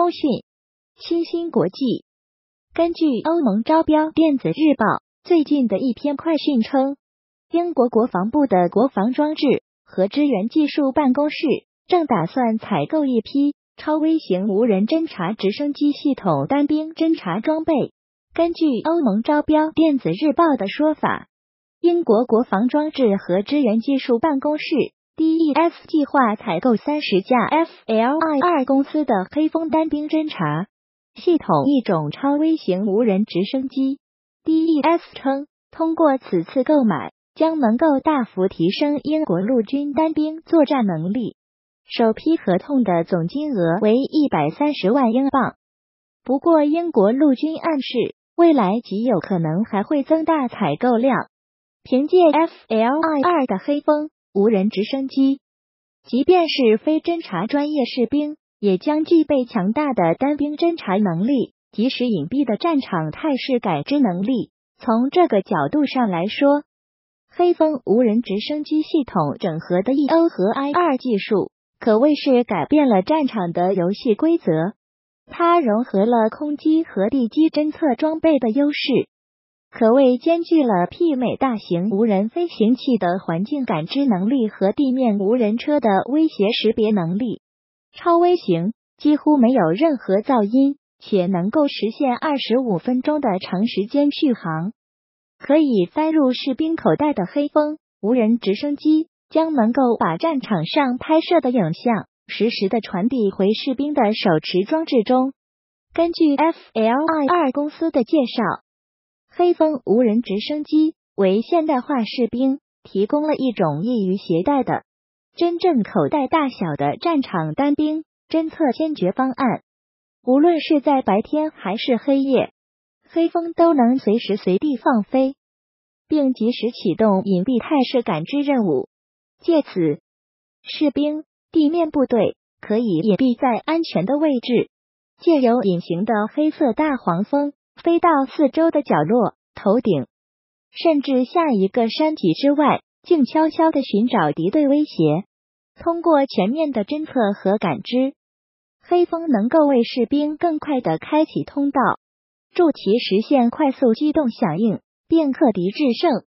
通讯。新兴国际。根据欧盟招标电子日报最近的一篇快讯称，英国国防部的国防装置和支援技术办公室正打算采购一批超微型无人侦察直升机系统单兵侦察装备。根据欧盟招标电子日报的说法，英国国防装置和支援技术办公室 DES 计划采购30架 FLI2 公司的黑蜂单兵侦察系统一种超微型无人直升机。DES 称，通过此次购买，将能够大幅提升英国陆军单兵作战能力。首批合同的总金额为130万英镑。不过，英国陆军暗示，未来极有可能还会增大采购量。凭借 FLI2 的黑蜂无人直升机，即便是非侦察专业士兵，也将具备强大的单兵侦察能力，及时隐蔽的战场态势感知能力。从这个角度上来说，黑蜂无人直升机系统整合的 EO 和 I2 技术，可谓是改变了战场的游戏规则。它融合了空机和地基侦测装备的优势，可谓兼具了媲美大型无人飞行器的环境感知能力和地面无人车的威胁识别能力。超微型，几乎没有任何噪音，且能够实现25分钟的长时间续航。可以翻入士兵口袋的黑蜂无人直升机将能够把战场上拍摄的影像实时的传递回士兵的手持装置中。根据 FLI2 公司的介绍，黑蜂无人直升机为现代化士兵提供了一种易于携带的、真正口袋大小的战场单兵侦测先决方案。无论是在白天还是黑夜，黑蜂都能随时随地放飞，并及时启动隐蔽态势感知任务。借此，士兵、地面部队可以隐蔽在安全的位置，借由隐形的黑色大黄蜂飞到四周的角落、头顶，甚至下一个山体之外，静悄悄地寻找敌对威胁。通过全面的侦测和感知，黑蜂能够为士兵更快地开启通道，助其实现快速机动响应，并克敌制胜。